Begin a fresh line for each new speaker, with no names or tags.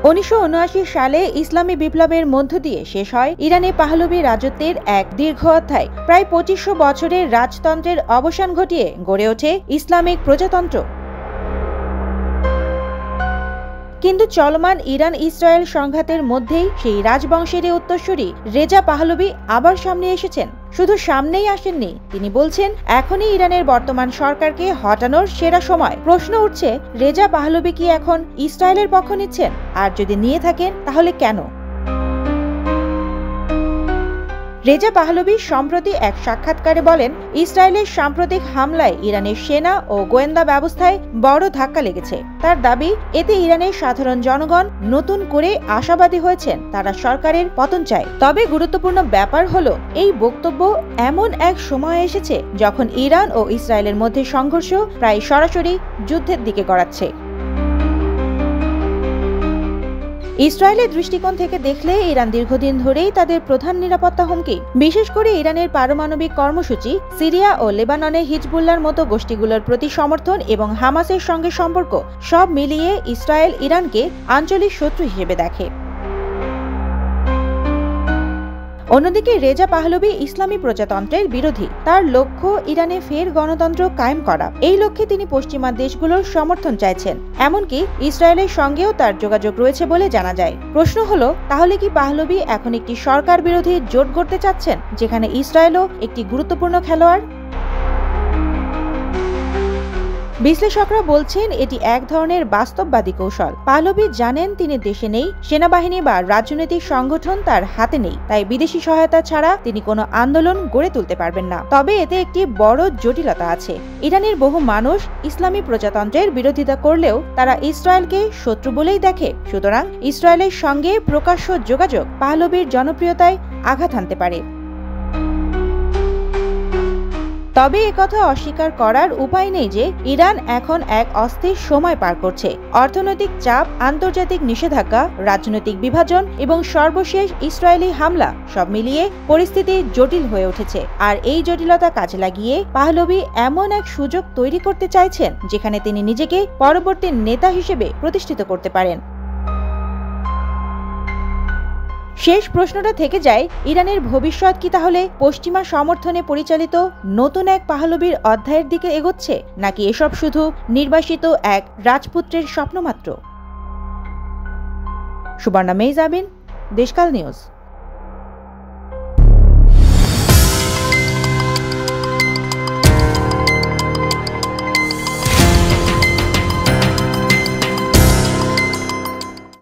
1979 সালে ইসলামী বিপ্লবের মধ্য দিয়ে শেষ হয় ইরানে পাহলভি রাজত্বের এক দীর্ঘ অধ্যায়। প্রায় 2500 বছরের রাজতন্ত্রের অবসান ঘটিয়ে গড়ে ওঠে ইসলামিক প্রজাতন্ত্র। কিন্তু চলমান ইরান ইসরায়েল সংঘাতের মধ্যেই সেই রাজবংশের উত্তরসূরি রেজা পাহলভি আবার সামনে এসেছেন। শুধু সামনেই আসেননি, তিনি বলছেন এখনই ইরানের বর্তমান সরকারকে হটানোর সেরা সময়। প্রশ্ন উঠছে, রেজা পাহলভি কি এখন ইসরায়েলের পক্ষ নিচ্ছেন? আর যদি নিয়ে থাকেন তাহলে কেন? রেজা পাহলভি সম্প্রতি এক সাক্ষাৎকারে বলেন, ইসরায়েলের সাম্প্রতিক হামলায় ইরানের সেনা ও গোয়েন্দা ব্যবস্থায় বড় ধাক্কা লেগেছে। তার দাবি, এতে ইরানের সাধারণ জনগণ নতুন করে আশাবাদী হয়েছেন, তারা সরকারের পতন চায়। তবে গুরুত্বপূর্ণ ব্যাপার হলো, এই বক্তব্য এমন এক সময় এসেছে যখন ইরান ও ইসরায়েলের মধ্যে সংঘর্ষ প্রায় সরাসরি যুদ্ধের দিকে গড়াচ্ছে। ইসরায়েলের দৃষ্টিকোণ থেকে দেখলে ইরান দীর্ঘদিন ধরেই তাদের প্রধান নিরাপত্তা হুমকি। বিশেষ করে ইরানের পারমাণবিক কর্মসূচি, সিরিয়া ও লেবাননে হিজবুল্লাহর মতো গোষ্ঠীগুলোর প্রতি সমর্থন এবং হামাসের সঙ্গে সম্পর্ক, সব মিলিয়ে ইসরায়েল ইরানকে আঞ্চলিক শত্রু হিসেবে দেখে। অন্যদিকে রেজা পাহলভি ইসলামী প্রজাতন্ত্রের বিরোধী। তার লক্ষ্য ইরানে ফের গণতন্ত্র কায়েম করা। এই লক্ষ্যে তিনি পশ্চিমা দেশগুলোর সমর্থন চাইছেন। এমনকি ইসরায়েলের সঙ্গেও তার যোগাযোগ রয়েছে বলে জানা যায়। প্রশ্ন হলো, তাহলে কি পাহলভি এখন একটি সরকার বিরোধী জোট গড়তে চাচ্ছেন, যেখানে ইসরায়েলও একটি গুরুত্বপূর্ণ খেলোয়াড়? বিশ্লেষকরা বলছেন এটি এক ধরনের বাস্তববাদী কৌশল। পাহলভি জানেন তিনি দেশে নেই, সেনাবাহিনী বা রাজনৈতিক সংগঠন তার হাতে নেই, তাই বিদেশি সহায়তা ছাড়া তিনি কোনো আন্দোলন গড়ে তুলতে পারবেন না। তবে এতে একটি বড় জটিলতা আছে। ইরানের বহু মানুষ ইসলামী প্রজাতন্ত্রের বিরোধিতা করলেও তারা ইসরায়েলকে শত্রু বলেই দেখে। সুতরাং ইসরায়েলের সঙ্গে প্রকাশ্য যোগাযোগ পাহলভির জনপ্রিয়তায় আঘাত হানতে পারে। তবে একথা অস্বীকার করার উপায় নেই যে ইরান এখন এক অস্থির সময় পার করছে। অর্থনৈতিক চাপ, আন্তর্জাতিক নিষেধাজ্ঞা, রাজনৈতিক বিভাজন এবং সর্বশেষ ইসরায়েলি হামলা, সব মিলিয়ে পরিস্থিতি জটিল হয়ে উঠেছে। আর এই জটিলতা কাজে লাগিয়ে পাহলভি এমন এক সুযোগ তৈরি করতে চাইছেন যেখানে তিনি নিজেকে পরবর্তী নেতা হিসেবে প্রতিষ্ঠিত করতে পারেন। শেষ প্রশ্নটা থেকে যায়, ইরানের ভবিষ্যৎ কি তাহলে পশ্চিমা সমর্থনে পরিচালিত নতুন এক পাহলভির অধ্যায়ের দিকে এগোচ্ছে, নাকি এসব শুধু নির্বাসিত এক রাজপুত্রের স্বপ্ন মাত্র? সুবর্ণা মেইজাবিন, দেশকাল নিউজ।